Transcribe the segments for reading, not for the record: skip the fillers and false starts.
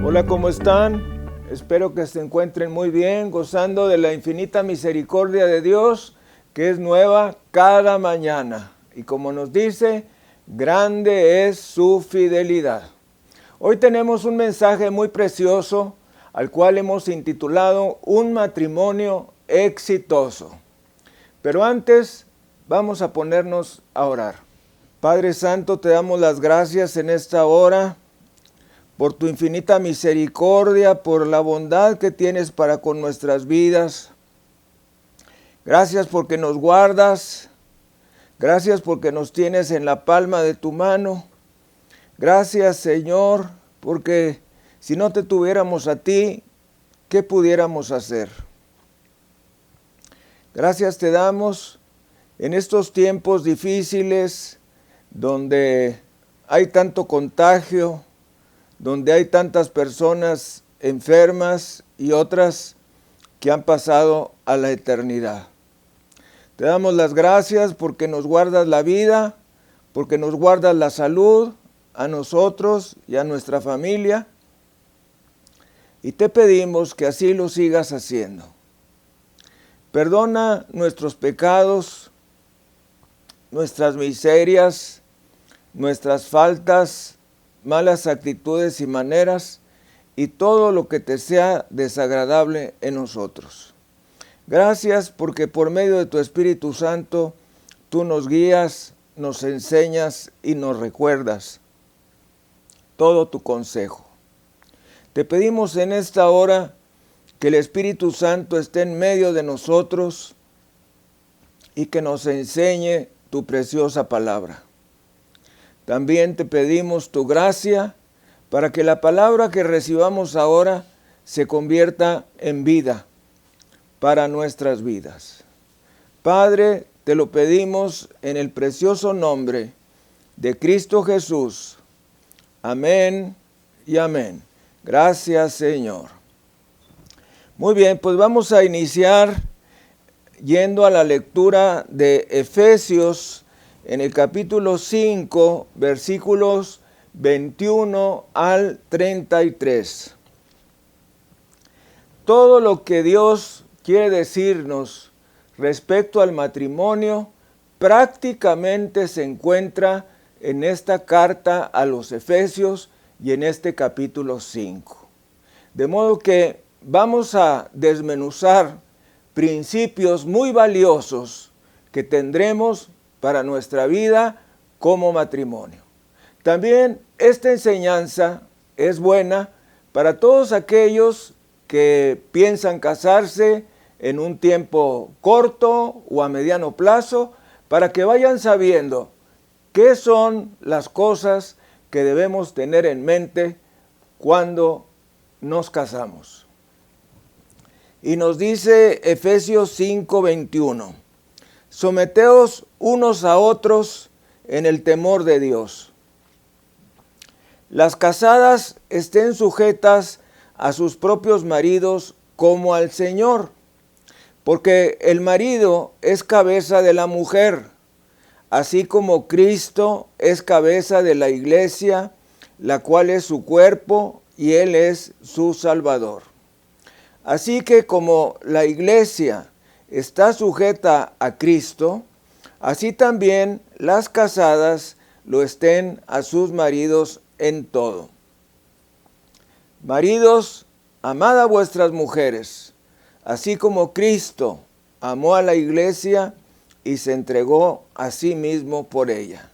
Hola, ¿cómo están? Espero que se encuentren muy bien, gozando de la infinita misericordia de Dios, que es nueva cada mañana. Y como nos dice, grande es su fidelidad. Hoy tenemos un mensaje muy precioso, al cual hemos intitulado Un matrimonio exitoso. Pero antes, vamos a ponernos a orar. Padre Santo, te damos las gracias en esta hora por tu infinita misericordia, por la bondad que tienes para con nuestras vidas. Gracias porque nos guardas, gracias porque nos tienes en la palma de tu mano. Gracias, Señor, porque si no te tuviéramos a ti, ¿qué pudiéramos hacer? Gracias te damos en estos tiempos difíciles, donde hay tanto contagio, donde hay tantas personas enfermas y otras que han pasado a la eternidad. Te damos las gracias porque nos guardas la vida, porque nos guardas la salud a nosotros y a nuestra familia. Y te pedimos que así lo sigas haciendo. Perdona nuestros pecados, nuestras miserias, nuestras faltas, malas actitudes y maneras, y todo lo que te sea desagradable en nosotros. Gracias porque por medio de tu Espíritu Santo, tú nos guías, nos enseñas y nos recuerdas todo tu consejo. Te pedimos en esta hora que el Espíritu Santo esté en medio de nosotros y que nos enseñe tu preciosa palabra. También te pedimos tu gracia para que la palabra que recibamos ahora se convierta en vida para nuestras vidas. Padre, te lo pedimos en el precioso nombre de Cristo Jesús. Amén y amén. Gracias, Señor. Muy bien, pues vamos a iniciar yendo a la lectura de Efesios en el capítulo 5, versículos 21 al 33. Todo lo que Dios quiere decirnos respecto al matrimonio prácticamente se encuentra en esta carta a los Efesios y en este capítulo 5. De modo que vamos a desmenuzar principios muy valiosos que tendremos para nuestra vida como matrimonio. También esta enseñanza es buena para todos aquellos que piensan casarse en un tiempo corto o a mediano plazo, para que vayan sabiendo qué son las cosas que debemos tener en mente cuando nos casamos. Y nos dice Efesios 5:21, someteos unos a otros en el temor de Dios. Las casadas estén sujetas a sus propios maridos como al Señor, porque el marido es cabeza de la mujer, así como Cristo es cabeza de la iglesia, la cual es su cuerpo y Él es su Salvador. Así que como la iglesia está sujeta a Cristo, así también las casadas lo estén a sus maridos en todo. Maridos, amad a vuestras mujeres, así como Cristo amó a la iglesia y se entregó a sí mismo por ella,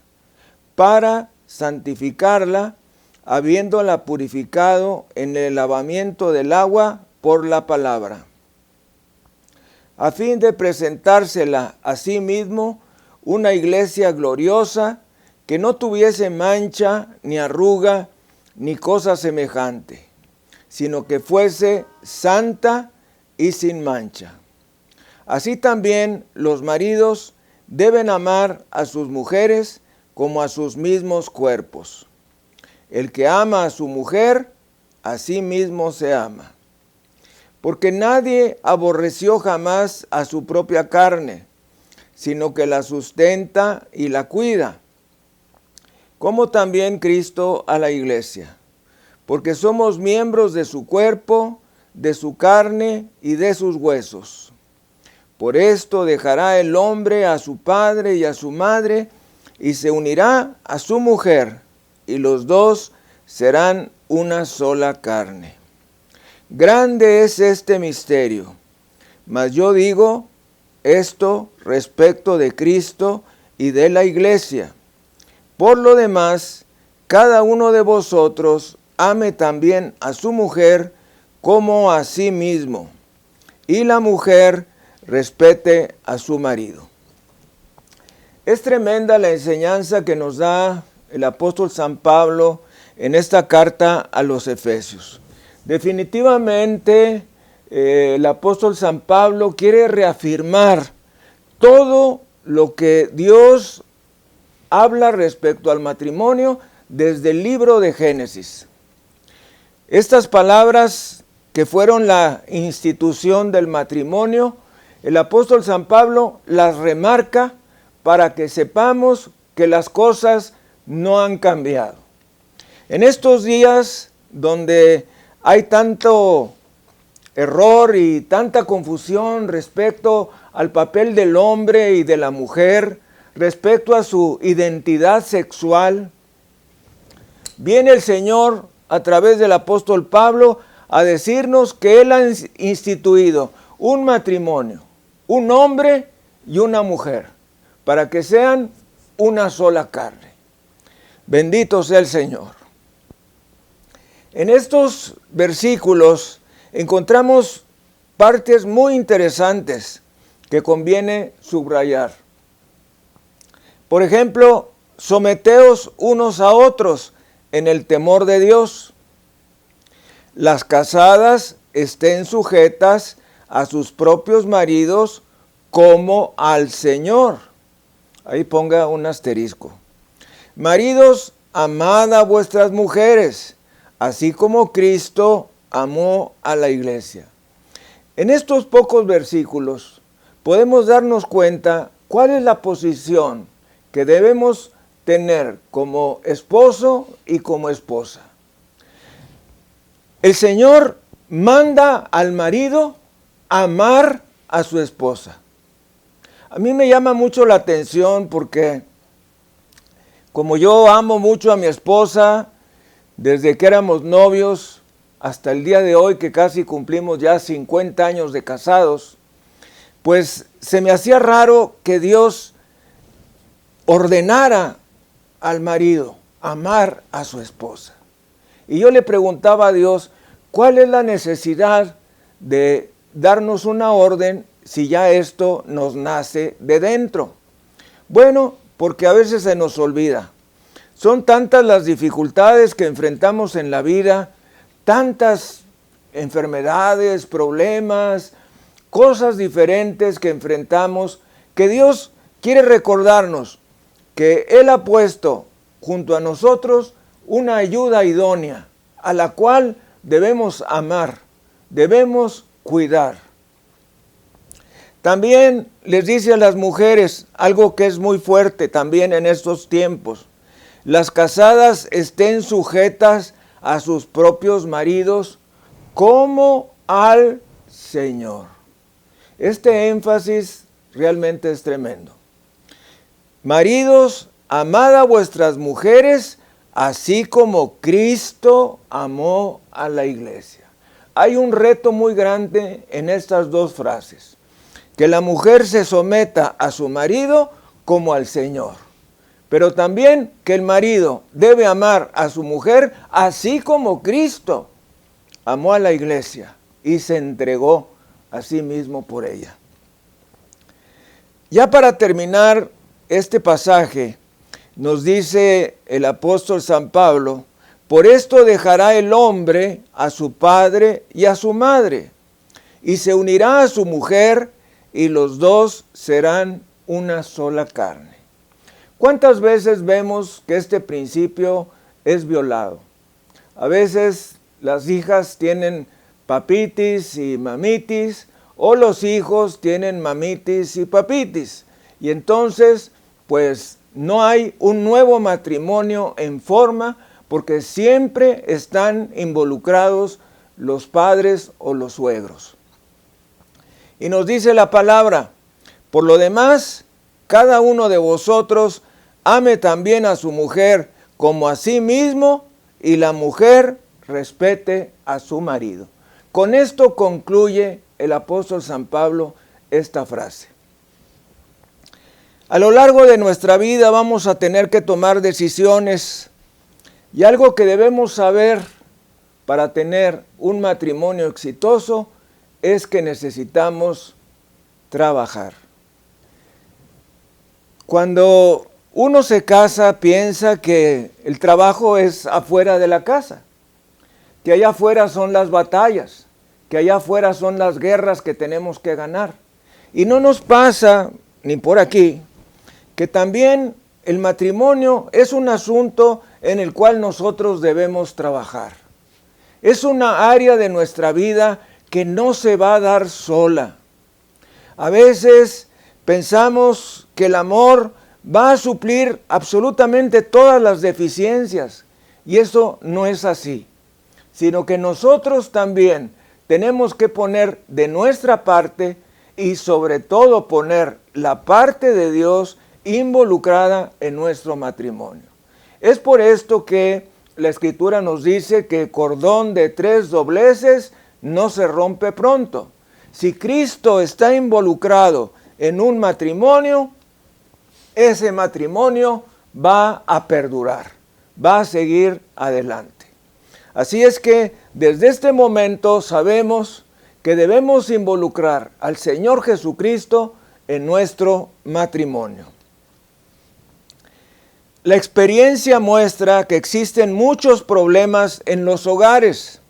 para santificarla, habiéndola purificado en el lavamiento del agua por la palabra, a fin de presentársela a sí mismo una iglesia gloriosa, que no tuviese mancha, ni arruga, ni cosa semejante, sino que fuese santa y sin mancha. Así también los maridos deben amar a sus mujeres como a sus mismos cuerpos. El que ama a su mujer, a sí mismo se ama. Porque nadie aborreció jamás a su propia carne, sino que la sustenta y la cuida, como también Cristo a la iglesia, porque somos miembros de su cuerpo, de su carne y de sus huesos. Por esto dejará el hombre a su padre y a su madre, y se unirá a su mujer, y los dos serán una sola carne. Grande es este misterio, mas yo digo esto respecto de Cristo y de la iglesia. Por lo demás, cada uno de vosotros ame también a su mujer como a sí mismo, y la mujer respete a su marido. Es tremenda la enseñanza que nos da el apóstol San Pablo en esta carta a los Efesios. Definitivamente, el apóstol San Pablo quiere reafirmar todo lo que Dios habla respecto al matrimonio desde el libro de Génesis. Estas palabras que fueron la institución del matrimonio, el apóstol San Pablo las remarca para que sepamos que las cosas no han cambiado. En estos días donde hay tanto error y tanta confusión respecto al papel del hombre y de la mujer, respecto a su identidad sexual, viene el Señor a través del apóstol Pablo a decirnos que Él ha instituido un matrimonio, un hombre y una mujer, para que sean una sola carne. Bendito sea el Señor. En estos versículos encontramos partes muy interesantes que conviene subrayar. Por ejemplo, someteos unos a otros en el temor de Dios. Las casadas estén sujetas a sus propios maridos como al Señor. Ahí ponga un asterisco. Maridos, amad a vuestras mujeres, así como Cristo amó a la iglesia. En estos pocos versículos podemos darnos cuenta cuál es la posición que debemos tener como esposo y como esposa. El Señor manda al marido amar a su esposa. A mí me llama mucho la atención porque como yo amo mucho a mi esposa, desde que éramos novios hasta el día de hoy que casi cumplimos ya 50 años de casados, pues se me hacía raro que Dios ordenara al marido amar a su esposa. Y yo le preguntaba a Dios, ¿cuál es la necesidad de darnos una orden si ya esto nos nace de dentro? Bueno, porque a veces se nos olvida. Son tantas las dificultades que enfrentamos en la vida, tantas enfermedades, problemas, cosas diferentes que enfrentamos, que Dios quiere recordarnos que Él ha puesto junto a nosotros una ayuda idónea, a la cual debemos amar, debemos cuidar. También les dice a las mujeres algo que es muy fuerte también en estos tiempos. Las casadas estén sujetas a sus propios maridos como al Señor. Este énfasis realmente es tremendo. Maridos, amad a vuestras mujeres, así como Cristo amó a la iglesia. Hay un reto muy grande en estas dos frases. Que la mujer se someta a su marido como al Señor. Pero también que el marido debe amar a su mujer así como Cristo amó a la iglesia y se entregó a sí mismo por ella. Ya para terminar este pasaje, nos dice el apóstol San Pablo, por esto dejará el hombre a su padre y a su madre, y se unirá a su mujer, y los dos serán una sola carne. ¿Cuántas veces vemos que este principio es violado? A veces las hijas tienen papitis y mamitis, o los hijos tienen mamitis y papitis. Y entonces, pues no hay un nuevo matrimonio en forma porque siempre están involucrados los padres o los suegros. Y nos dice la palabra: por lo demás, cada uno de vosotros ame también a su mujer como a sí mismo, y la mujer respete a su marido. Con esto concluye el apóstol San Pablo esta frase. A lo largo de nuestra vida vamos a tener que tomar decisiones, y algo que debemos saber para tener un matrimonio exitoso es que necesitamos trabajar. Cuando uno se casa, piensa que el trabajo es afuera de la casa, que allá afuera son las batallas, que allá afuera son las guerras que tenemos que ganar. Y no nos pasa, ni por aquí, que también el matrimonio es un asunto en el cual nosotros debemos trabajar. Es una área de nuestra vida que no se va a dar sola. A veces pensamos que el amor va a suplir absolutamente todas las deficiencias, y eso no es así, sino que nosotros también tenemos que poner de nuestra parte y sobre todo poner la parte de Dios involucrada en nuestro matrimonio. Es por esto que la Escritura nos dice que cordón de 3 dobleces no se rompe pronto. Si Cristo está involucrado en un matrimonio, ese matrimonio va a perdurar, va a seguir adelante. Así es que desde este momento sabemos que debemos involucrar al Señor Jesucristo en nuestro matrimonio. La experiencia muestra que existen muchos problemas en los hogares,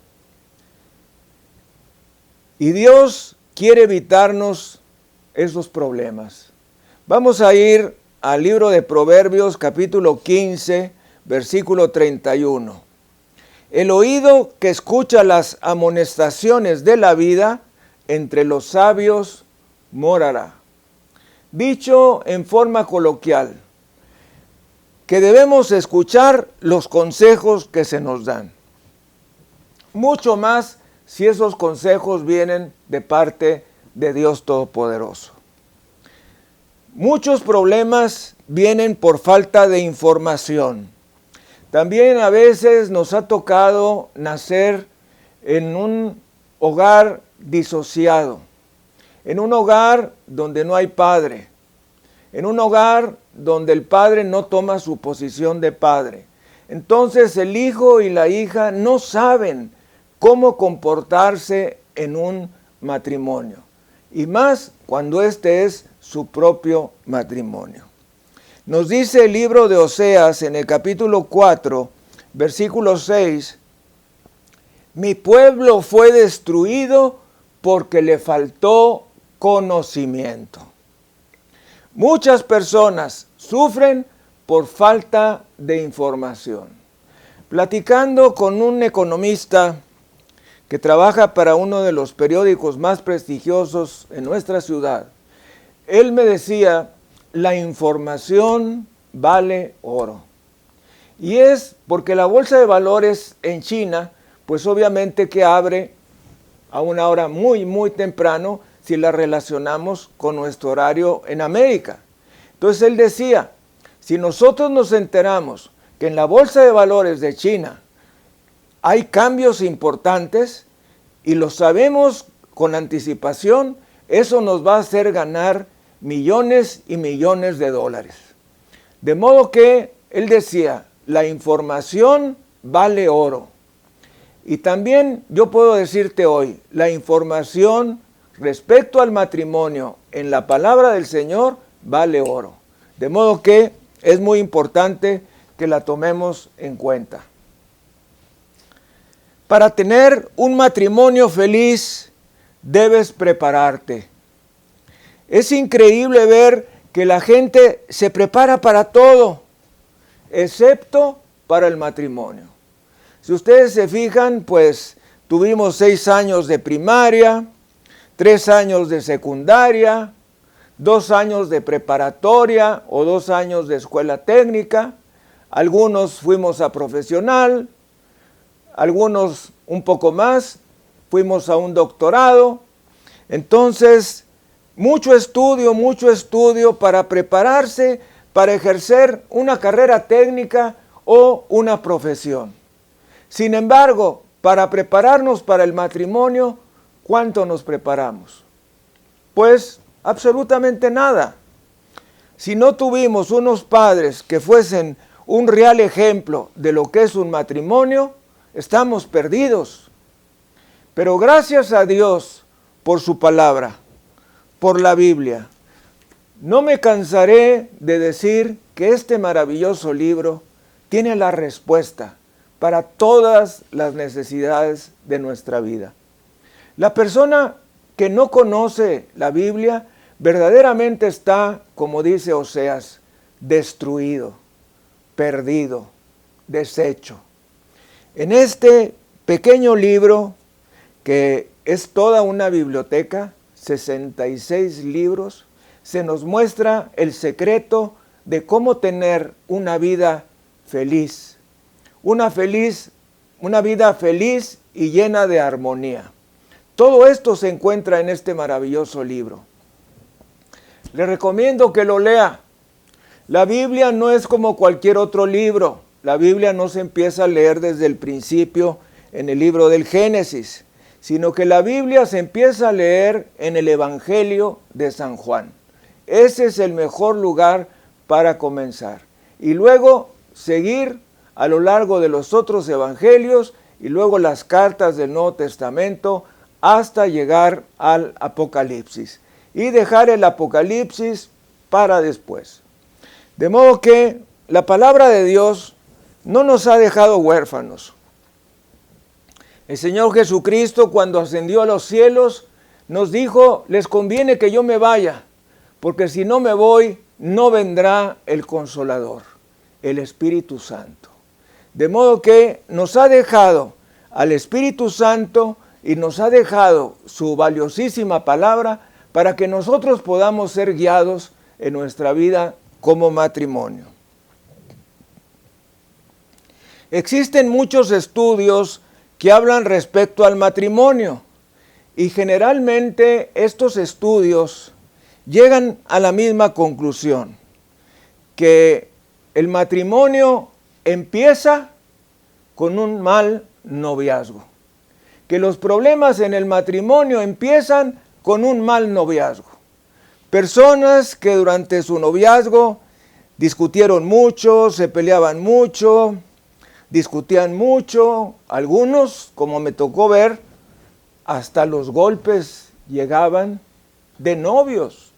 y Dios quiere evitarnos esos problemas. Vamos a ir al libro de Proverbios, capítulo 15, versículo 31. El oído que escucha las amonestaciones de la vida, entre los sabios morará. Dicho en forma coloquial, que debemos escuchar los consejos que se nos dan. Mucho más si esos consejos vienen de parte de Dios Todopoderoso. Muchos problemas vienen por falta de información. También a veces nos ha tocado nacer en un hogar disociado, en un hogar donde no hay padre, en un hogar donde el padre no toma su posición de padre. Entonces el hijo y la hija no saben cómo comportarse en un matrimonio, y más cuando este es su propio matrimonio. Nos dice el libro de Oseas en el capítulo 4, versículo 6, mi pueblo fue destruido porque le faltó conocimiento. Muchas personas sufren por falta de información. Platicando con un economista que trabaja para uno de los periódicos más prestigiosos en nuestra ciudad, él me decía, la información vale oro. Y es porque la bolsa de valores en China, pues obviamente que abre a una hora muy temprano si la relacionamos con nuestro horario en América. Entonces él decía, si nosotros nos enteramos que en la bolsa de valores de China hay cambios importantes y lo sabemos con anticipación, eso nos va a hacer ganar millones y millones de dólares. De modo que él decía, la información vale oro. Y también yo puedo decirte hoy, la información respecto al matrimonio en la palabra del Señor vale oro. De modo que es muy importante que la tomemos en cuenta. Para tener un matrimonio feliz, debes prepararte. Es increíble ver que la gente se prepara para todo, excepto para el matrimonio. Si ustedes se fijan, pues tuvimos 6 años de primaria, 3 años de secundaria, 2 años de preparatoria o 2 años de escuela técnica. Algunos fuimos a profesional, algunos un poco más, fuimos a un doctorado. Entonces, mucho estudio para prepararse, para ejercer una carrera técnica o una profesión. Sin embargo, para prepararnos para el matrimonio, ¿cuánto nos preparamos? Pues absolutamente nada. Si no tuvimos unos padres que fuesen un real ejemplo de lo que es un matrimonio, estamos perdidos. Pero gracias a Dios por su palabra, por la Biblia. No me cansaré de decir que este maravilloso libro tiene la respuesta para todas las necesidades de nuestra vida. La persona que no conoce la Biblia verdaderamente está, como dice Oseas, destruido, perdido, deshecho. En este pequeño libro, que es toda una biblioteca, 66 libros, se nos muestra el secreto de cómo tener una vida feliz. Una vida feliz y llena de armonía. Todo esto se encuentra en este maravilloso libro. Le recomiendo que lo lea. La Biblia no es como cualquier otro libro. La Biblia no se empieza a leer desde el principio en el libro del Génesis, sino que la Biblia se empieza a leer en el Evangelio de San Juan. Ese es el mejor lugar para comenzar. Y luego seguir a lo largo de los otros evangelios y luego las cartas del Nuevo Testamento hasta llegar al Apocalipsis. Y dejar el Apocalipsis para después. De modo que la palabra de Dios no nos ha dejado huérfanos. El Señor Jesucristo, cuando ascendió a los cielos, nos dijo: les conviene que yo me vaya, porque si no me voy, no vendrá el Consolador, el Espíritu Santo. De modo que nos ha dejado al Espíritu Santo y nos ha dejado su valiosísima palabra para que nosotros podamos ser guiados en nuestra vida como matrimonio. Existen muchos estudios que hablan respecto al matrimonio y generalmente estos estudios llegan a la misma conclusión, que el matrimonio empieza con un mal noviazgo, que los problemas en el matrimonio empiezan con un mal noviazgo. Personas que durante su noviazgo discutieron mucho, se peleaban mucho, discutían mucho, algunos, como me tocó ver, hasta los golpes llegaban de novios.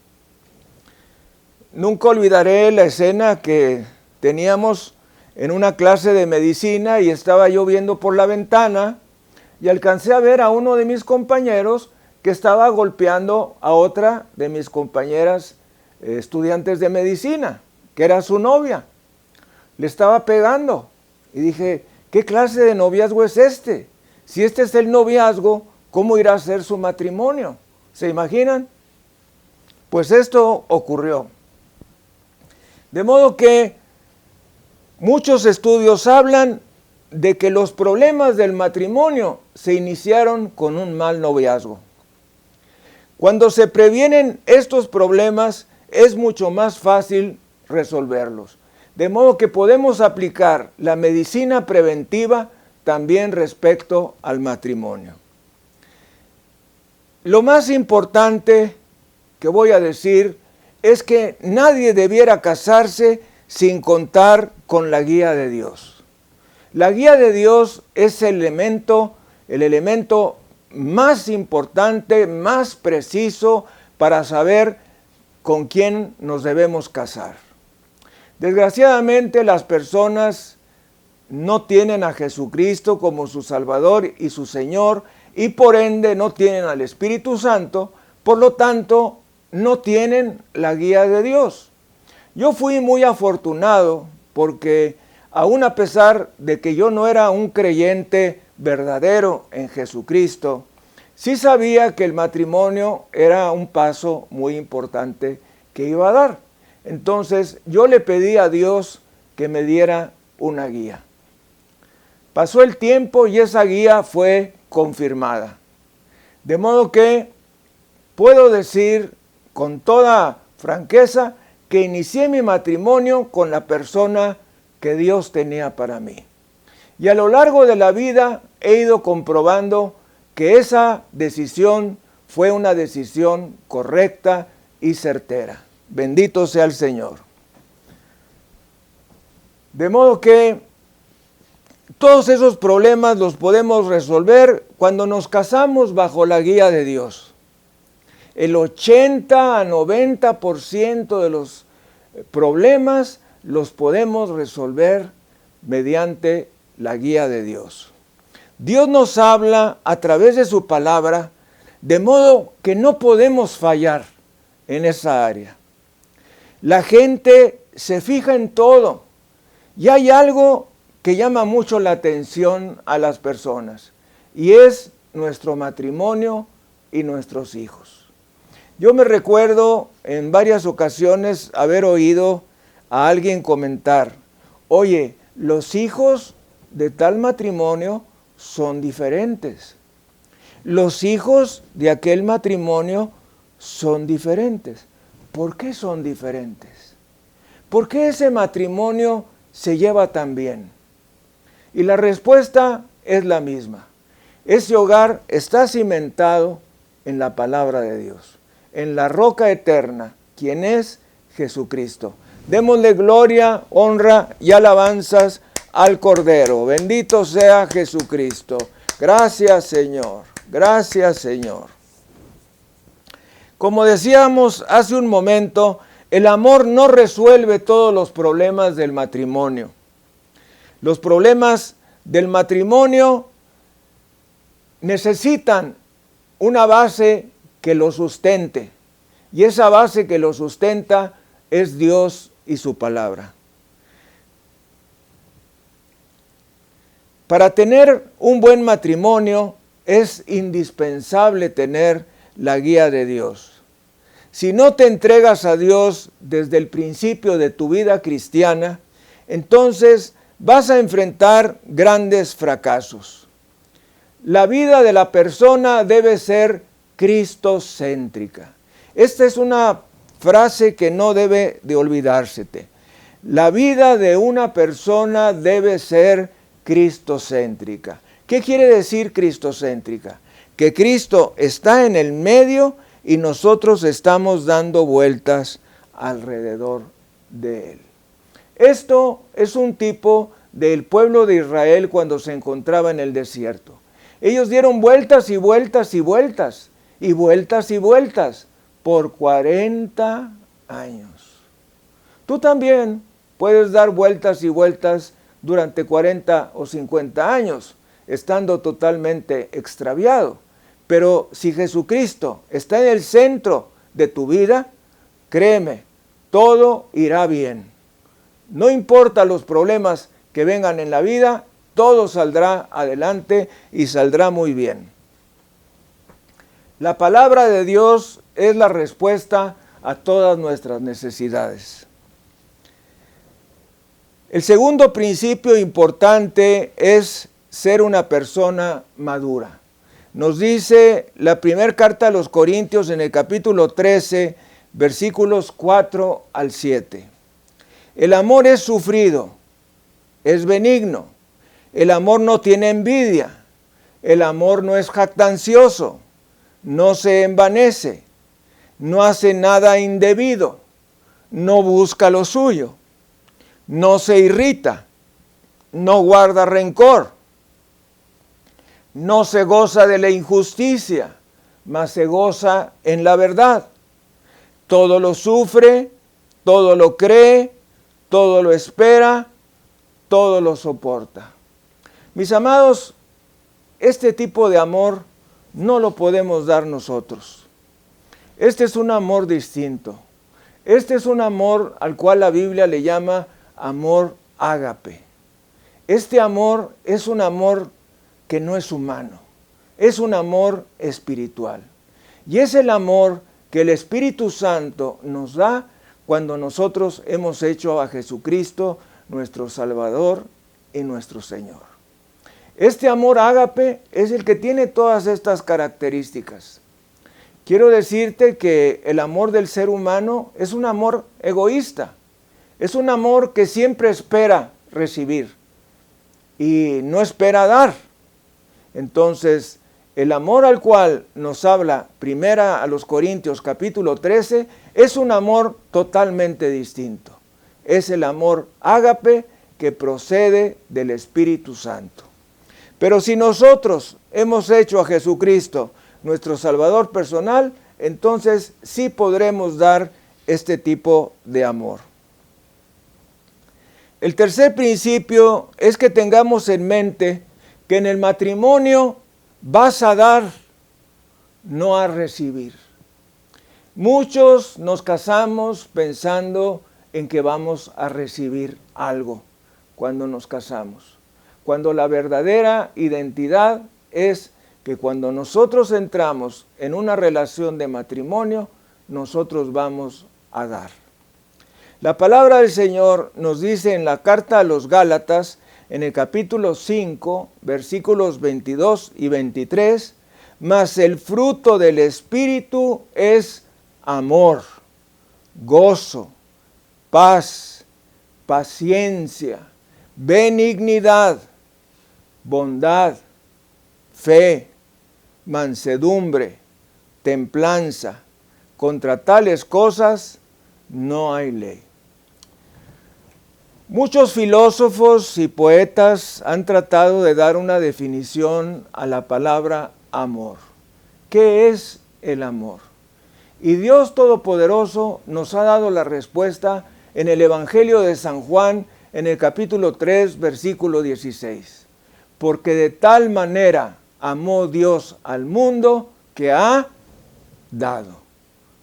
Nunca olvidaré la escena que teníamos en una clase de medicina y estaba yo viendo por la ventana y alcancé a ver a uno de mis compañeros que estaba golpeando a otra de mis compañeras estudiantes de medicina, que era su novia. Le estaba pegando y dije: ¿qué clase de noviazgo es este? Si este es el noviazgo, ¿cómo irá a ser su matrimonio? ¿Se imaginan? Pues esto ocurrió. De modo que muchos estudios hablan de que los problemas del matrimonio se iniciaron con un mal noviazgo. Cuando se previenen estos problemas, es mucho más fácil resolverlos. De modo que podemos aplicar la medicina preventiva también respecto al matrimonio. Lo más importante que voy a decir es que nadie debiera casarse sin contar con la guía de Dios. La guía de Dios es el elemento más importante, más preciso para saber con quién nos debemos casar. Desgraciadamente, las personas no tienen a Jesucristo como su Salvador y su Señor, y por ende no tienen al Espíritu Santo, por lo tanto no tienen la guía de Dios. Yo fui muy afortunado porque aún a pesar de que yo no era un creyente verdadero en Jesucristo, sí sabía que el matrimonio era un paso muy importante que iba a dar. Entonces yo le pedí a Dios que me diera una guía. Pasó el tiempo y esa guía fue confirmada. De modo que puedo decir con toda franqueza que inicié mi matrimonio con la persona que Dios tenía para mí. Y a lo largo de la vida he ido comprobando que esa decisión fue una decisión correcta y certera. Bendito sea el Señor. De modo que todos esos problemas los podemos resolver cuando nos casamos bajo la guía de Dios. El 80 a 90% de los problemas los podemos resolver mediante la guía de Dios. Dios nos habla a través de su palabra, de modo que no podemos fallar en esa área. La gente se fija en todo y hay algo que llama mucho la atención a las personas y es nuestro matrimonio y nuestros hijos. Yo me recuerdo en varias ocasiones haber oído a alguien comentar, oye, los hijos de tal matrimonio son diferentes. Los hijos de aquel matrimonio son diferentes. ¿Por qué son diferentes? ¿Por qué ese matrimonio se lleva tan bien? Y la respuesta es la misma. Ese hogar está cimentado en la palabra de Dios, en la roca eterna, quien es Jesucristo. Démosle gloria, honra y alabanzas al Cordero. Bendito sea Jesucristo. Gracias, Señor. Gracias, Señor. Como decíamos hace un momento, el amor no resuelve todos los problemas del matrimonio. Los problemas del matrimonio necesitan una base que lo sustente. Y esa base que lo sustenta es Dios y su palabra. Para tener un buen matrimonio es indispensable tener la guía de Dios. Si no te entregas a Dios desde el principio de tu vida cristiana, entonces vas a enfrentar grandes fracasos. La vida de la persona debe ser cristocéntrica. Esta es una frase que no debe de olvidársete. La vida de una persona debe ser cristocéntrica. ¿Qué quiere decir cristocéntrica? Que Cristo está en el medio y nosotros estamos dando vueltas alrededor de Él. Esto es un tipo del pueblo de Israel cuando se encontraba en el desierto. Ellos dieron vueltas y vueltas y vueltas y vueltas y vueltas por 40 años. Tú también puedes dar vueltas y vueltas durante 40 o 50 años, estando totalmente extraviado. Pero si Jesucristo está en el centro de tu vida, créeme, todo irá bien. No importa los problemas que vengan en la vida, todo saldrá adelante y saldrá muy bien. La palabra de Dios es la respuesta a todas nuestras necesidades. El segundo principio importante es ser una persona madura. Nos dice la primera carta a los Corintios en el capítulo 13, versículos 4 al 7. El amor es sufrido, es benigno. El amor no tiene envidia. El amor no es jactancioso, no se envanece, no hace nada indebido, no busca lo suyo, no se irrita, no guarda rencor, no se goza de la injusticia, mas se goza en la verdad. Todo lo sufre, todo lo cree, todo lo espera, todo lo soporta. Mis amados, este tipo de amor no lo podemos dar nosotros. Este es un amor distinto. Este es un amor al cual la Biblia le llama amor ágape. Este amor es un amor que no es humano, es un amor espiritual. Y es el amor que el Espíritu Santo nos da cuando nosotros hemos hecho a Jesucristo nuestro Salvador y nuestro Señor. Este amor ágape es el que tiene todas estas características. Quiero decirte que el amor del ser humano es un amor egoísta, es un amor que siempre espera recibir y no espera dar. Entonces, el amor al cual nos habla primera a los Corintios capítulo 13 es un amor totalmente distinto. Es el amor ágape que procede del Espíritu Santo. Pero si nosotros hemos hecho a Jesucristo nuestro Salvador personal, entonces sí podremos dar este tipo de amor. El tercer principio es que tengamos en mente que en el matrimonio vas a dar, no a recibir. Muchos nos casamos pensando en que vamos a recibir algo cuando nos casamos, cuando la verdadera identidad es que cuando nosotros entramos en una relación de matrimonio, nosotros vamos a dar. La palabra del Señor nos dice en la carta a los Gálatas, en el capítulo 5, versículos 22 y 23, mas el fruto del Espíritu es amor, gozo, paz, paciencia, benignidad, bondad, fe, mansedumbre, templanza. Contra tales cosas no hay ley. Muchos filósofos y poetas han tratado de dar una definición a la palabra amor. ¿Qué es el amor? Y Dios Todopoderoso nos ha dado la respuesta en el Evangelio de San Juan, en el capítulo 3, versículo 16. Porque de tal manera amó Dios al mundo que ha dado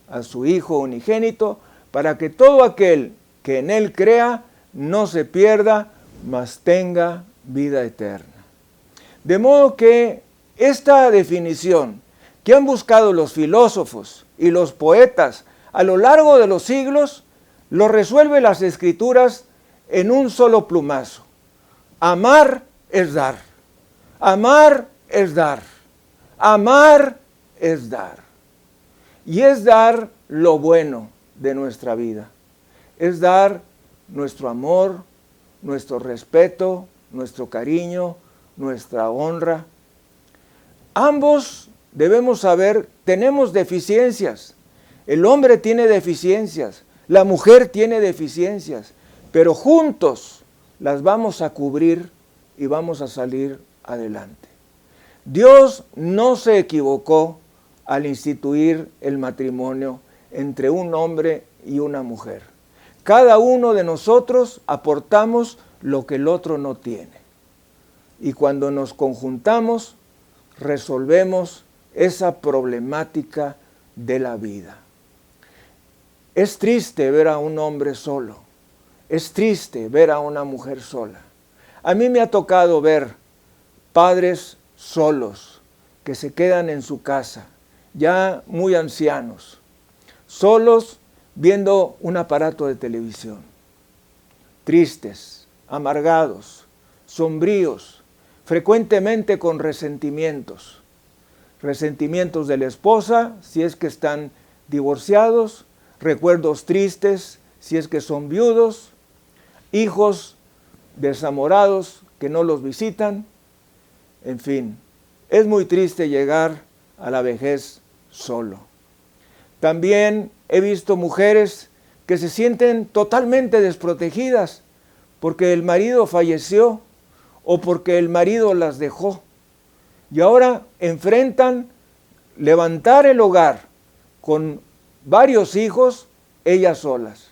a su Hijo unigénito, para que todo aquel que en Él crea no se pierda, mas tenga vida eterna. De modo que esta definición que han buscado los filósofos y los poetas a lo largo de los siglos, lo resuelve las Escrituras en un solo plumazo. Amar es dar. Amar es dar. Amar es dar. Y es dar lo bueno de nuestra vida. Es dar nuestro amor, nuestro respeto, nuestro cariño, nuestra honra. Ambos debemos saber, tenemos deficiencias. El hombre tiene deficiencias, la mujer tiene deficiencias, pero juntos las vamos a cubrir y vamos a salir adelante. Dios no se equivocó al instituir el matrimonio entre un hombre y una mujer. Cada uno de nosotros aportamos lo que el otro no tiene. Y cuando nos conjuntamos, resolvemos esa problemática de la vida. Es triste ver a un hombre solo. Es triste ver a una mujer sola. A mí me ha tocado ver padres solos que se quedan en su casa, ya muy ancianos, solos viendo un aparato de televisión, tristes, amargados, sombríos, frecuentemente con resentimientos de la esposa si es que están divorciados, recuerdos tristes si es que son viudos, hijos desamorados que no los visitan, en fin, es muy triste llegar a la vejez solo. También he visto mujeres que se sienten totalmente desprotegidas porque el marido falleció o porque el marido las dejó. Y ahora enfrentan levantar el hogar con varios hijos, ellas solas.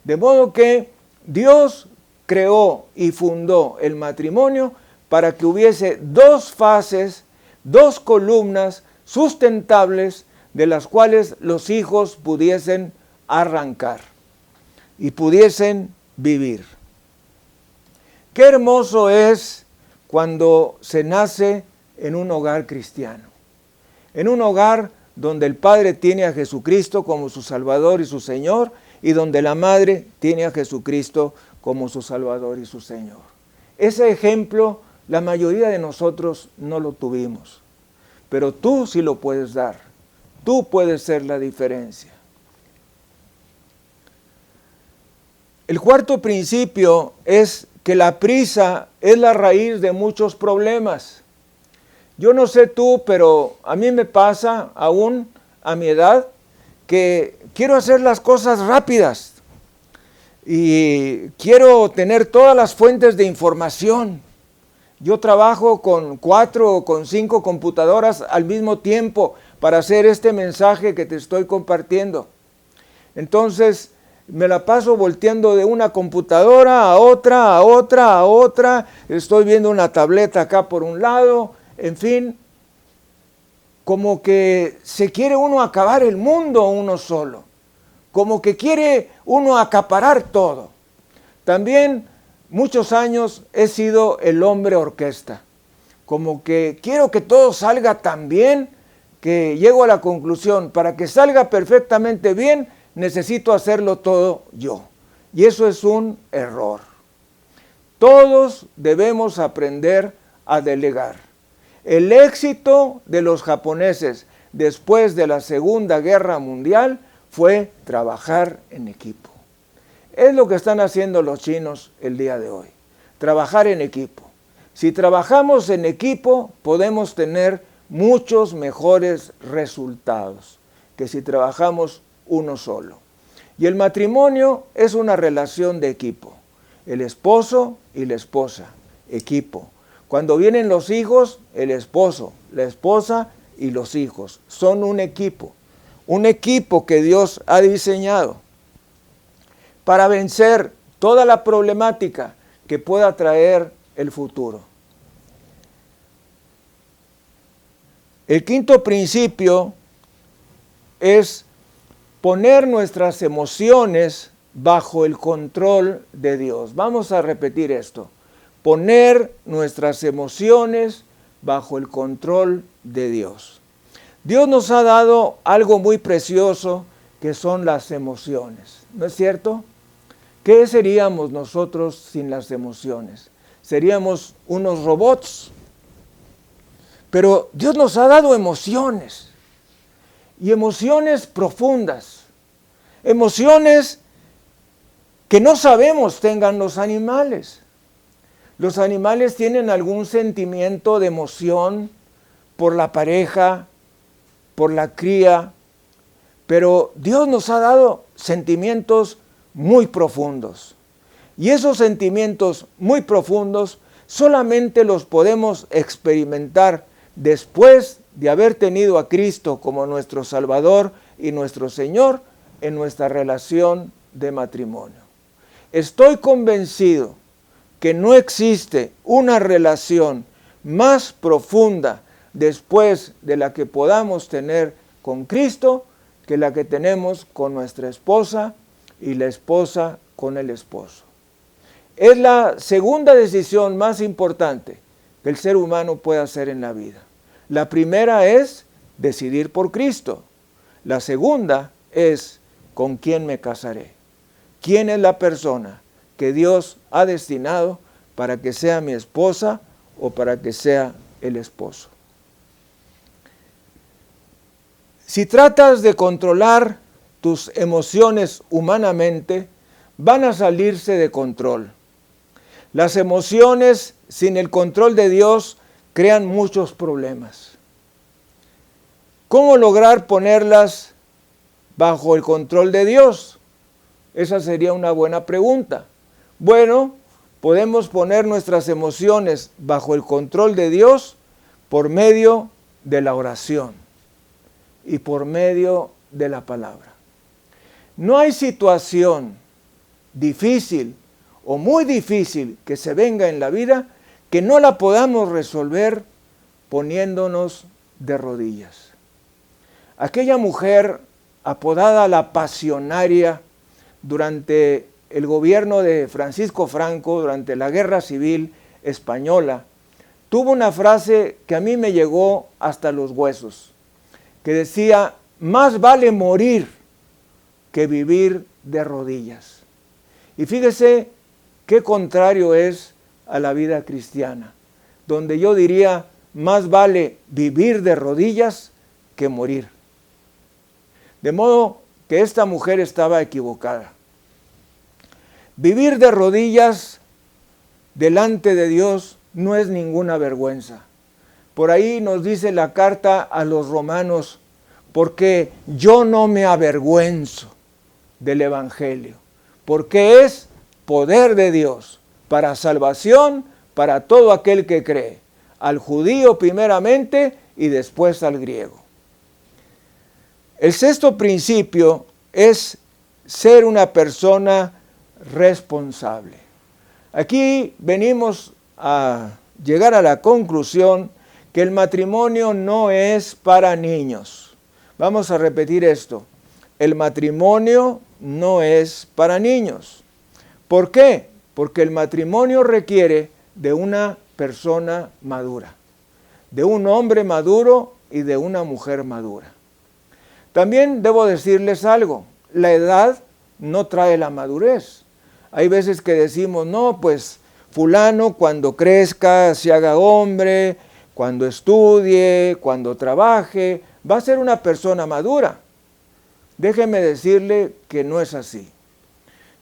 De modo que Dios creó y fundó el matrimonio para que hubiese dos fases, dos columnas sustentables de las cuales los hijos pudiesen arrancar y pudiesen vivir. Qué hermoso es cuando se nace en un hogar cristiano, en un hogar donde el padre tiene a Jesucristo como su Salvador y su Señor, y donde la madre tiene a Jesucristo como su Salvador y su Señor. Ese ejemplo la mayoría de nosotros no lo tuvimos, pero tú sí lo puedes dar. Tú puedes ser la diferencia. El cuarto principio es que la prisa es la raíz de muchos problemas. Yo no sé tú, pero a mí me pasa aún a mi edad que quiero hacer las cosas rápidas y quiero tener todas las fuentes de información. Yo trabajo con 4 o con 5 computadoras al mismo tiempo para hacer este mensaje que te estoy compartiendo. Entonces me la paso volteando de una computadora a otra, a otra, a otra. Estoy viendo una tableta acá por un lado. En fin, como que se quiere uno acabar el mundo uno solo. Como que quiere uno acaparar todo. También muchos años he sido el hombre orquesta. Como que quiero que todo salga tan bien que llego a la conclusión, para que salga perfectamente bien, necesito hacerlo todo yo. Y eso es un error. Todos debemos aprender a delegar. El éxito de los japoneses después de la Segunda Guerra Mundial fue trabajar en equipo. Es lo que están haciendo los chinos el día de hoy. Trabajar en equipo. Si trabajamos en equipo, podemos tener muchos mejores resultados que si trabajamos uno solo. Y el matrimonio es una relación de equipo. El esposo y la esposa, equipo. Cuando vienen los hijos, el esposo, la esposa y los hijos son un equipo que Dios ha diseñado para vencer toda la problemática que pueda traer el futuro. El quinto principio es poner nuestras emociones bajo el control de Dios. Vamos a repetir esto. Poner nuestras emociones bajo el control de Dios. Dios nos ha dado algo muy precioso que son las emociones, ¿no es cierto? ¿Qué seríamos nosotros sin las emociones? Seríamos unos robots. Pero Dios nos ha dado emociones, y emociones profundas, emociones que no sabemos tengan los animales. Los animales tienen algún sentimiento de emoción por la pareja, por la cría, pero Dios nos ha dado sentimientos muy profundos. Y esos sentimientos muy profundos solamente los podemos experimentar después de haber tenido a Cristo como nuestro Salvador y nuestro Señor en nuestra relación de matrimonio. Estoy convencido que no existe una relación más profunda después de la que podamos tener con Cristo que la que tenemos con nuestra esposa y la esposa con el esposo. Es la segunda decisión más importante que el ser humano puede hacer en la vida. La primera es decidir por Cristo. La segunda es con quién me casaré. ¿Quién es la persona que Dios ha destinado para que sea mi esposa o para que sea el esposo? Si tratas de controlar tus emociones humanamente, van a salirse de control. Las emociones sin el control de Dios crean muchos problemas. ¿Cómo lograr ponerlas bajo el control de Dios? Esa sería una buena pregunta. Bueno, podemos poner nuestras emociones bajo el control de Dios por medio de la oración y por medio de la palabra. No hay situación difícil o muy difícil que se venga en la vida que no la podamos resolver poniéndonos de rodillas. Aquella mujer apodada la Pasionaria durante el gobierno de Francisco Franco, durante la Guerra Civil Española, tuvo una frase que a mí me llegó hasta los huesos, que decía: más vale morir que vivir de rodillas. Y fíjese qué contrario es a la vida cristiana, donde yo diría, más vale vivir de rodillas que morir. De modo que esta mujer estaba equivocada. Vivir de rodillas delante de Dios no es ninguna vergüenza. Por ahí nos dice la carta a los romanos, porque yo no me avergüenzo del Evangelio, porque es poder de Dios para salvación para todo aquel que cree, al judío primeramente y después al griego. El sexto principio es ser una persona responsable. Aquí venimos a llegar a la conclusión que el matrimonio no es para niños. Vamos a repetir esto. El matrimonio no es para niños. ¿Por qué? Porque el matrimonio requiere de una persona madura, de un hombre maduro y de una mujer madura. También debo decirles algo, la edad no trae la madurez. Hay veces que decimos, no, pues fulano cuando crezca, se haga hombre, cuando estudie, cuando trabaje, va a ser una persona madura. Déjeme decirle que no es así.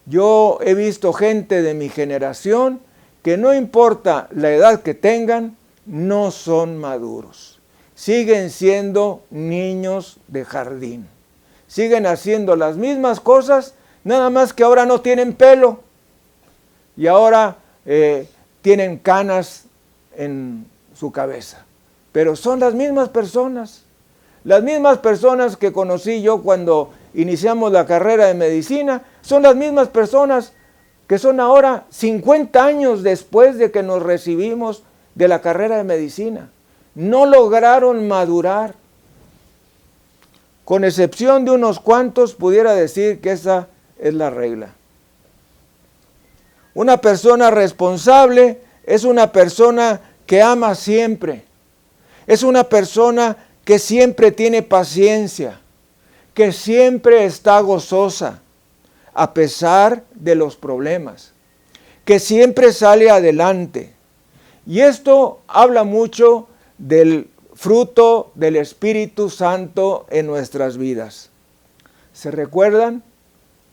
Yo he visto gente de mi generación que no importa la edad que tengan, no son maduros. Siguen siendo niños de jardín. Siguen haciendo las mismas cosas, nada más que ahora no tienen pelo. Y ahora tienen canas en su cabeza. Pero son las mismas personas. Las mismas personas que conocí yo cuando iniciamos la carrera de medicina, son las mismas personas que son ahora 50 años después de que nos recibimos de la carrera de medicina. No lograron madurar. Con excepción de unos cuantos, pudiera decir que esa es la regla. Una persona responsable es una persona que ama siempre. Es una persona que siempre tiene paciencia, que siempre está gozosa, a pesar de los problemas, que siempre sale adelante. Y esto habla mucho del fruto del Espíritu Santo en nuestras vidas. ¿Se recuerdan?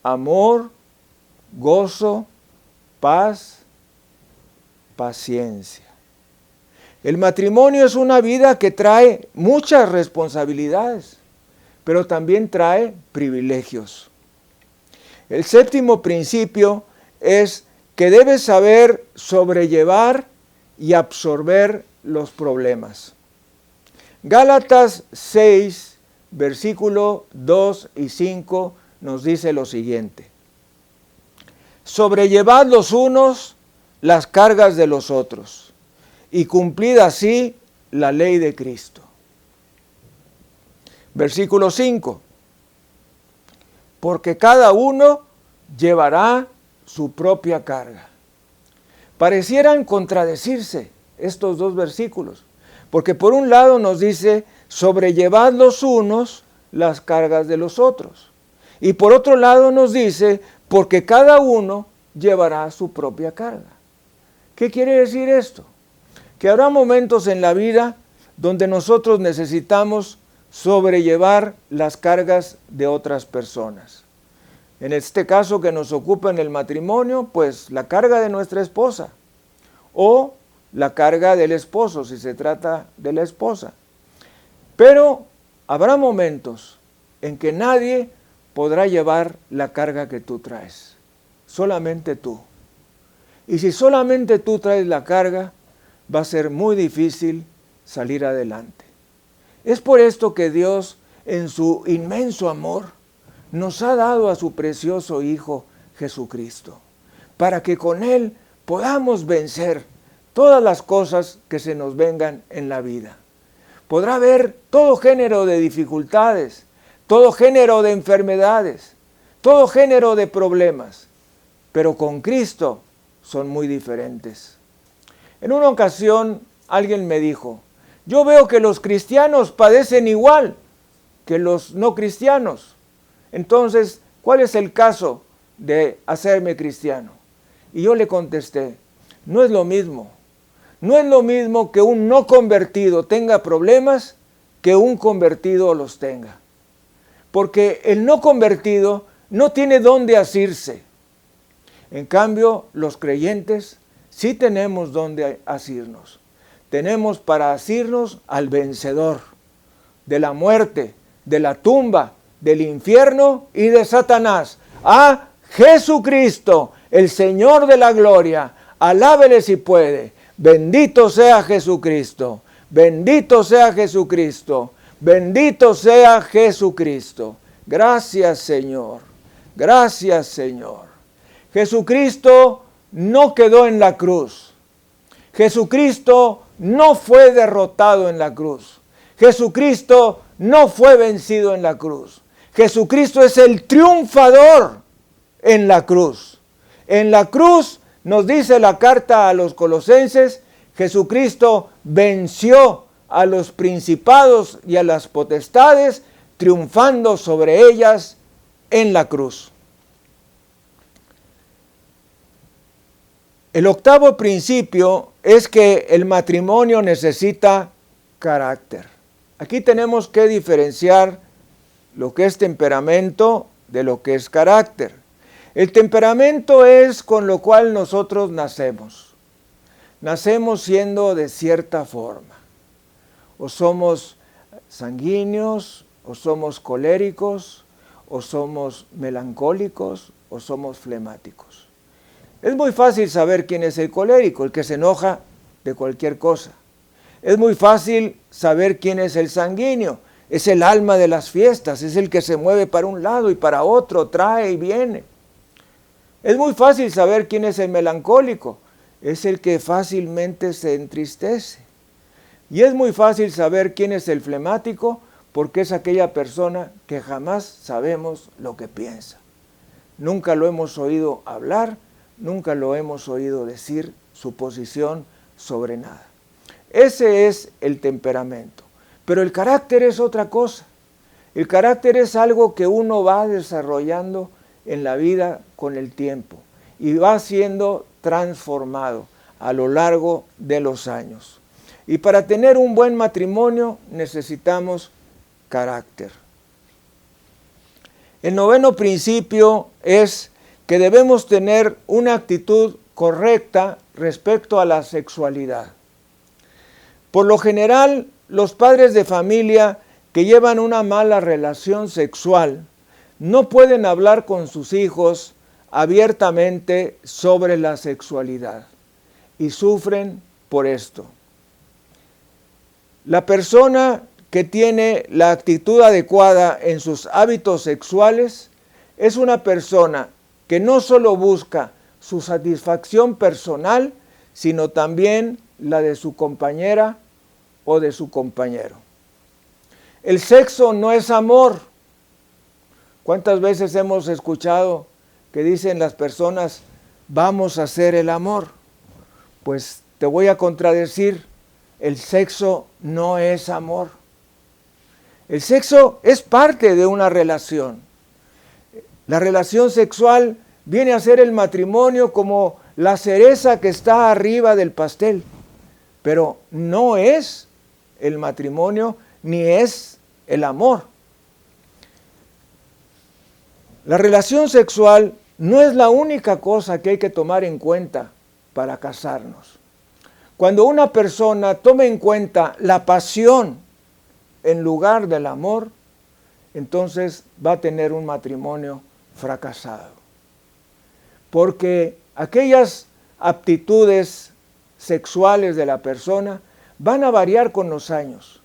Amor, gozo, paz, paciencia. El matrimonio es una vida que trae muchas responsabilidades, pero también trae privilegios. El séptimo principio es que debes saber sobrellevar y absorber los problemas. Gálatas 6, versículo 2 y 5 nos dice lo siguiente. Sobrellevad los unos las cargas de los otros, y cumplid así la ley de Cristo. Versículo 5. Porque cada uno llevará su propia carga. Parecieran contradecirse estos dos versículos, porque por un lado nos dice, sobrellevad los unos las cargas de los otros. Y por otro lado nos dice, porque cada uno llevará su propia carga. ¿Qué quiere decir esto? Que habrá momentos en la vida donde nosotros necesitamos sobrellevar las cargas de otras personas. En este caso que nos ocupa en el matrimonio, pues la carga de nuestra esposa o la carga del esposo, si se trata de la esposa. Pero habrá momentos en que nadie podrá llevar la carga que tú traes, solamente tú. Y si solamente tú traes la carga, va a ser muy difícil salir adelante. Es por esto que Dios, en su inmenso amor, nos ha dado a su precioso Hijo Jesucristo, para que con Él podamos vencer todas las cosas que se nos vengan en la vida. Podrá haber todo género de dificultades, todo género de enfermedades, todo género de problemas, pero con Cristo son muy diferentes. En una ocasión alguien me dijo, yo veo que los cristianos padecen igual que los no cristianos. Entonces, ¿cuál es el caso de hacerme cristiano? Y yo le contesté, no es lo mismo. No es lo mismo que un no convertido tenga problemas que un convertido los tenga. Porque el no convertido no tiene dónde asirse. En cambio, los creyentes sí tenemos dónde asirnos. Tenemos para asirnos al vencedor de la muerte, de la tumba, del infierno y de Satanás, a Jesucristo, el Señor de la gloria. Alábele si puede. Bendito sea Jesucristo, bendito sea Jesucristo, bendito sea Jesucristo. Gracias, Señor, gracias, Señor. Jesucristo no quedó en la cruz. Jesucristo no fue derrotado en la cruz. Jesucristo no fue vencido en la cruz. Jesucristo es el triunfador en la cruz. En la cruz, nos dice la carta a los Colosenses, Jesucristo venció a los principados y a las potestades, triunfando sobre ellas en la cruz. El octavo principio es que el matrimonio necesita carácter. Aquí tenemos que diferenciar lo que es temperamento de lo que es carácter. El temperamento es con lo cual nosotros nacemos. Nacemos siendo de cierta forma. O somos sanguíneos, o somos coléricos, o somos melancólicos, o somos flemáticos. Es muy fácil saber quién es el colérico, el que se enoja de cualquier cosa. Es muy fácil saber quién es el sanguíneo. Es el alma de las fiestas, es el que se mueve para un lado y para otro, trae y viene. Es muy fácil saber quién es el melancólico, es el que fácilmente se entristece. Y es muy fácil saber quién es el flemático, porque es aquella persona que jamás sabemos lo que piensa. Nunca lo hemos oído hablar, nunca lo hemos oído decir su posición sobre nada. Ese es el temperamento. Pero el carácter es otra cosa. El carácter es algo que uno va desarrollando en la vida con el tiempo y va siendo transformado a lo largo de los años. Y para tener un buen matrimonio necesitamos carácter. El noveno principio es que debemos tener una actitud correcta respecto a la sexualidad. Por lo general, los padres de familia que llevan una mala relación sexual no pueden hablar con sus hijos abiertamente sobre la sexualidad y sufren por esto. La persona que tiene la actitud adecuada en sus hábitos sexuales es una persona que no solo busca su satisfacción personal, sino también la de su compañera o de su compañero. El sexo no es amor. ¿Cuántas veces hemos escuchado que dicen las personas, vamos a hacer el amor? Pues te voy a contradecir, el sexo no es amor. El sexo es parte de una relación. La relación sexual viene a ser el matrimonio como la cereza que está arriba del pastel, pero no es el matrimonio ni es el amor. La relación sexual no es la única cosa que hay que tomar en cuenta para casarnos. Cuando una persona toma en cuenta la pasión en lugar del amor, entonces va a tener un matrimonio fracasado. Porque aquellas aptitudes sexuales de la persona van a variar con los años.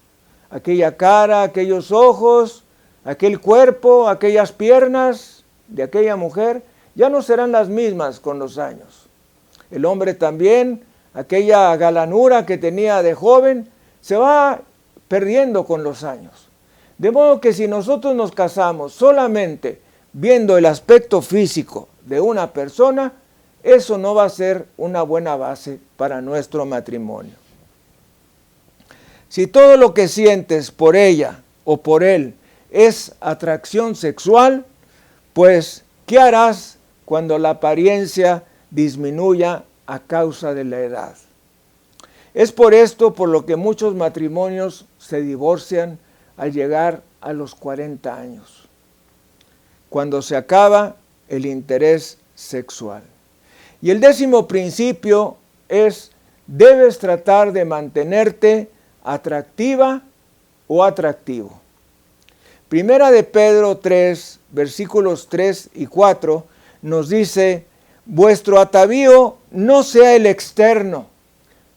Aquella cara, aquellos ojos, aquel cuerpo, aquellas piernas de aquella mujer ya no serán las mismas con los años. El hombre también, aquella galanura que tenía de joven, se va perdiendo con los años. De modo que si nosotros nos casamos solamente viendo el aspecto físico de una persona, eso no va a ser una buena base para nuestro matrimonio. Si todo lo que sientes por ella o por él es atracción sexual, pues, ¿qué harás cuando la apariencia disminuya a causa de la edad. Es por esto por lo que muchos matrimonios se divorcian al llegar a los 40 años, cuando se acaba el interés sexual. Y el 10º principio es: debes tratar de mantenerte atractiva o atractivo. Primera de Pedro 3, versículos 3 y 4 nos dice: vuestro atavío no sea el externo,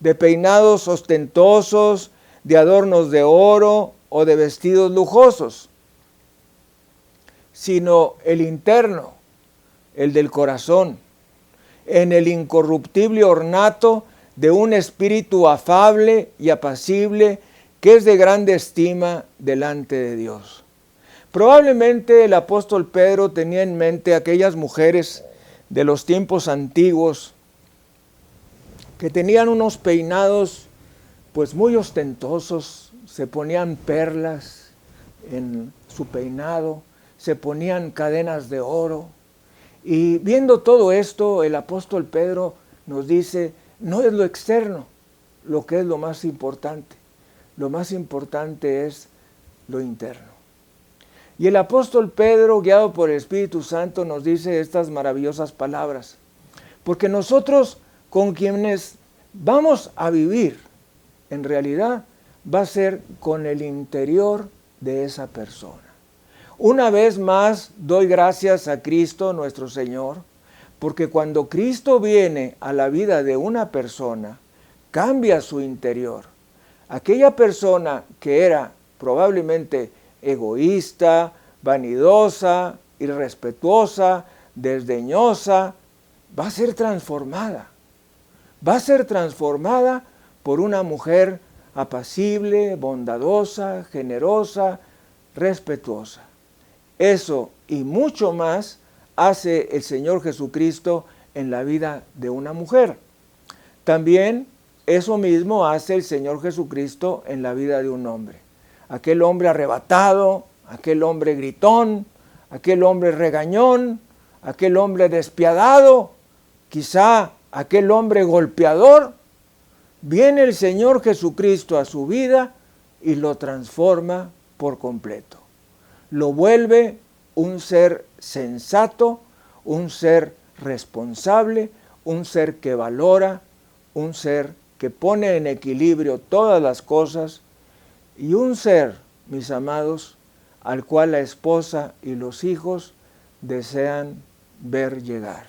de peinados ostentosos, de adornos de oro o de vestidos lujosos, sino el interno, el del corazón, en el incorruptible ornato de un espíritu afable y apacible, que es de grande estima delante de Dios. Probablemente el apóstol Pedro tenía en mente aquellas mujeres de los tiempos antiguos que tenían unos peinados pues muy ostentosos, se ponían perlas en su peinado, se ponían cadenas de oro. Y viendo todo esto, el apóstol Pedro nos dice: no es lo externo lo que es lo más importante es lo interno. Y el apóstol Pedro, guiado por el Espíritu Santo, nos dice estas maravillosas palabras: porque nosotros con quienes vamos a vivir, en realidad va a ser con el interior de esa persona. Una vez más doy gracias a Cristo nuestro Señor, porque cuando Cristo viene a la vida de una persona, cambia su interior. Aquella persona que era probablemente egoísta, vanidosa, irrespetuosa, desdeñosa, va a ser transformada. Va a ser transformada por una mujer apacible, bondadosa, generosa, respetuosa. Eso y mucho más hace el Señor Jesucristo en la vida de una mujer. También eso mismo hace el Señor Jesucristo en la vida de un hombre. Aquel hombre arrebatado, aquel hombre gritón, aquel hombre regañón, aquel hombre despiadado, quizá aquel hombre golpeador. Viene el Señor Jesucristo a su vida y lo transforma por completo. Lo vuelve un ser sensato, un ser responsable, un ser que valora, un ser que pone en equilibrio todas las cosas, y un ser, mis amados, al cual la esposa y los hijos desean ver llegar.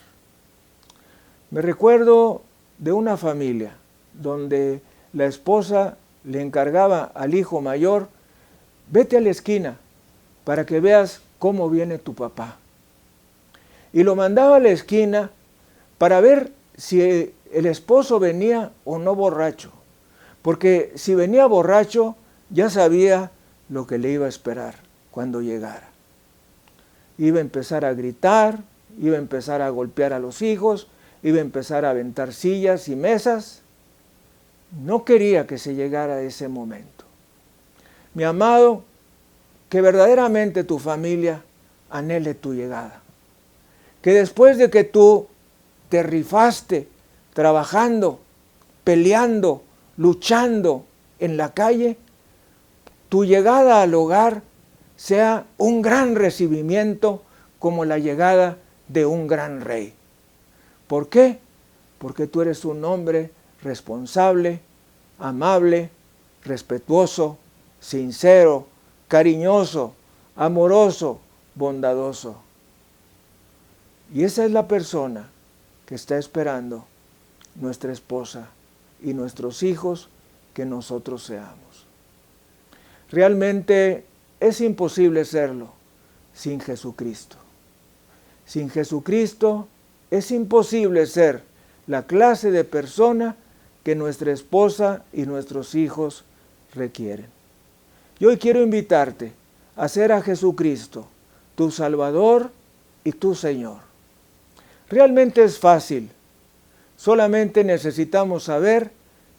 Me recuerdo de una familia donde la esposa le encargaba al hijo mayor: vete a la esquina para que veas cómo viene tu papá. Y lo mandaba a la esquina para ver si el esposo venía o no borracho, porque si venía borracho ya sabía lo que le iba a esperar cuando llegara. Iba a empezar a gritar, iba a empezar a golpear a los hijos, iba a empezar a aventar sillas y mesas. No quería que se llegara ese momento. Mi amado, que verdaderamente tu familia anhele tu llegada. Que después de que tú te rifaste trabajando, peleando, luchando en la calle, tu llegada al hogar sea un gran recibimiento, como la llegada de un gran rey. ¿Por qué? Porque tú eres un hombre responsable, amable, respetuoso, sincero, cariñoso, amoroso, bondadoso. Y esa es la persona que está esperando nuestra esposa y nuestros hijos que nosotros seamos. Realmente es imposible serlo sin Jesucristo. Sin Jesucristo es imposible ser la clase de persona que nuestra esposa y nuestros hijos requieren. Y hoy quiero invitarte a hacer a Jesucristo tu Salvador y tu Señor. Realmente es fácil. Solamente necesitamos saber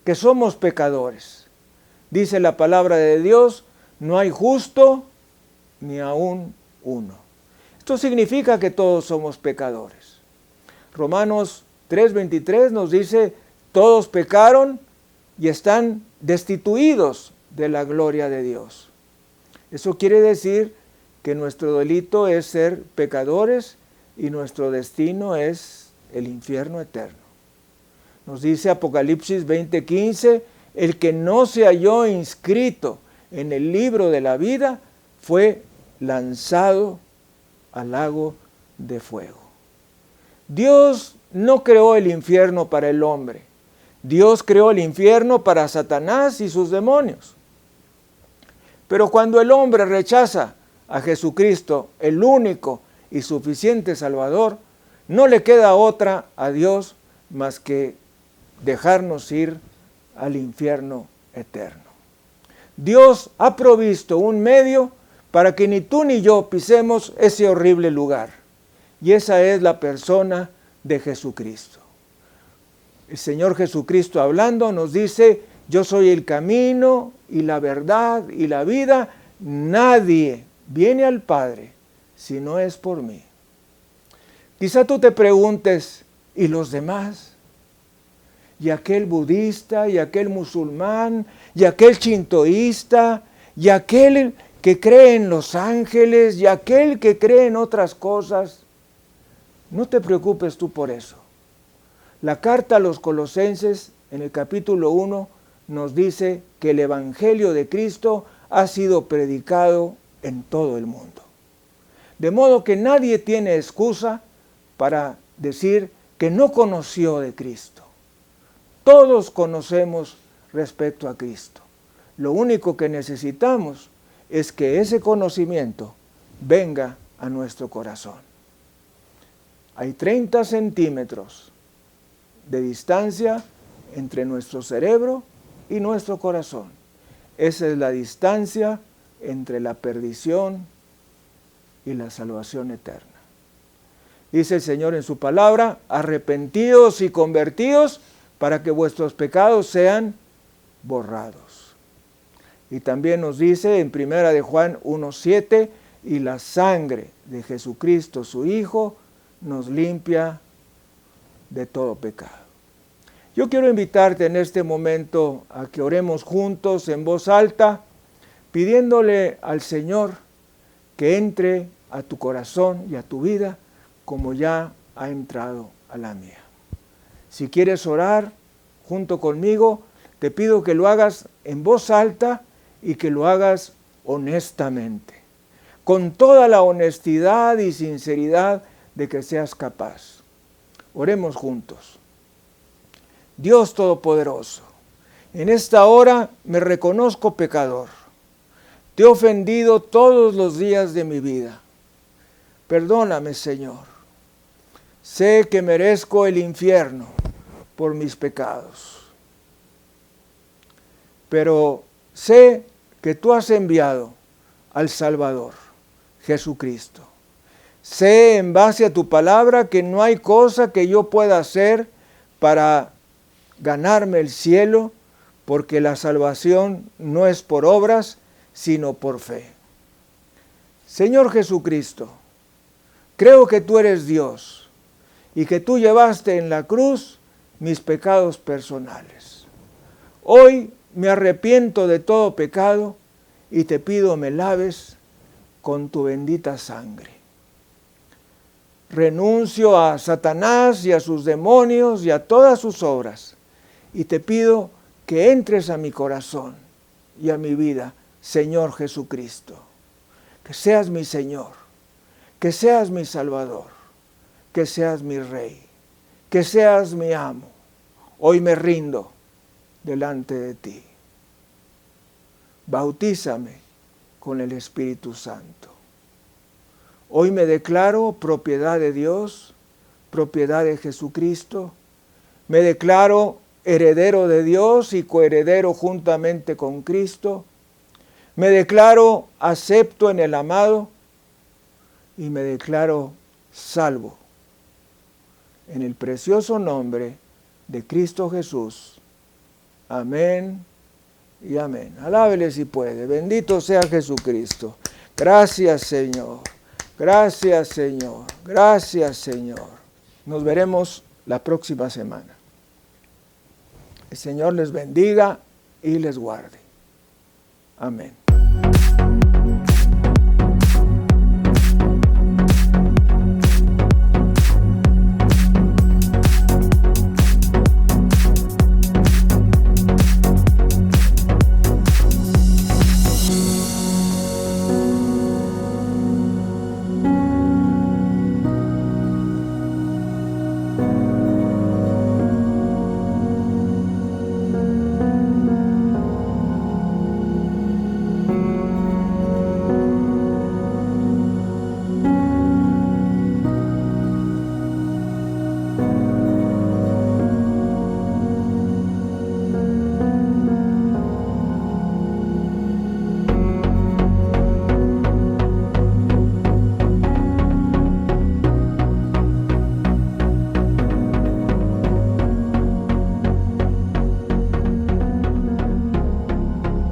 que somos pecadores. Dice la palabra de Dios: no hay justo ni aún uno. Esto significa que todos somos pecadores. Romanos 3:23 nos dice, todos pecaron y están destituidos de la gloria de Dios. Eso quiere decir que nuestro delito es ser pecadores y nuestro destino es el infierno eterno. Nos dice Apocalipsis 20:15, el que no se halló inscrito en el libro de la vida fue lanzado al lago de fuego. Dios no creó el infierno para el hombre. Dios creó el infierno para Satanás y sus demonios. Pero cuando el hombre rechaza a Jesucristo, el único y suficiente Salvador, no le queda otra a Dios más que dejarnos ir al infierno eterno. Dios ha provisto un medio para que ni tú ni yo pisemos ese horrible lugar. Y esa es la persona de Jesucristo. El Señor Jesucristo hablando nos dice, yo soy el camino y la verdad y la vida. Nadie viene al Padre si no es por mí. Quizá tú te preguntes, ¿y los demás? Y aquel budista, y aquel musulmán, y aquel shintoísta, y aquel que cree en los ángeles, y aquel que cree en otras cosas. No te preocupes tú por eso. La carta a los Colosenses, en el capítulo 1, nos dice que el Evangelio de Cristo ha sido predicado en todo el mundo. De modo que nadie tiene excusa para decir que no conoció de Cristo. Todos conocemos respecto a Cristo. Lo único que necesitamos es que ese conocimiento venga a nuestro corazón. Hay 30 centímetros de distancia entre nuestro cerebro y nuestro corazón. Esa es la distancia entre la perdición y la salvación eterna. Dice el Señor en su palabra, arrepentíos y convertíos para que vuestros pecados sean borrados. Y también nos dice en 1 de Juan 1:7, y la sangre de Jesucristo su Hijo nos limpia de todo pecado. Yo quiero invitarte en este momento a que oremos juntos en voz alta, pidiéndole al Señor que entre a tu corazón y a tu vida como ya ha entrado a la mía. Si quieres orar junto conmigo, te pido que lo hagas en voz alta y que lo hagas honestamente, con toda la honestidad y sinceridad de que seas capaz. Oremos juntos. Dios Todopoderoso, en esta hora me reconozco pecador. Te he ofendido todos los días de mi vida. Perdóname, Señor. Sé que merezco el infierno por mis pecados. Pero sé que tú has enviado al Salvador, Jesucristo. Sé en base a tu palabra que no hay cosa que yo pueda hacer para ganarme el cielo, porque la salvación no es por obras, sino por fe. Señor Jesucristo, creo que tú eres Dios y que tú llevaste en la cruz mis pecados personales. Hoy me arrepiento de todo pecado y te pido me laves con tu bendita sangre. Renuncio a Satanás y a sus demonios y a todas sus obras y te pido que entres a mi corazón y a mi vida, Señor Jesucristo. Que seas mi Señor, que seas mi Salvador, que seas mi Rey, que seas mi amo. Hoy me rindo delante de ti. Bautízame con el Espíritu Santo. Hoy me declaro propiedad de Dios, propiedad de Jesucristo. Me declaro heredero de Dios y coheredero juntamente con Cristo. Me declaro acepto en el amado y me declaro salvo en el precioso nombre de Cristo Jesús. Amén y amén. Alábele si puede. Bendito sea Jesucristo. Gracias, Señor. Gracias, Señor. Gracias, Señor. Nos veremos la próxima semana. El Señor les bendiga y les guarde. Amén.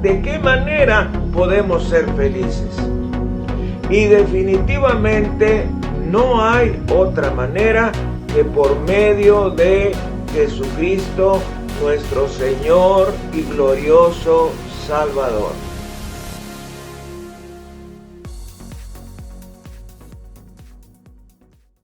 ¿De qué manera podemos ser felices? Y definitivamente no hay otra manera que por medio de Jesucristo, nuestro Señor y glorioso Salvador.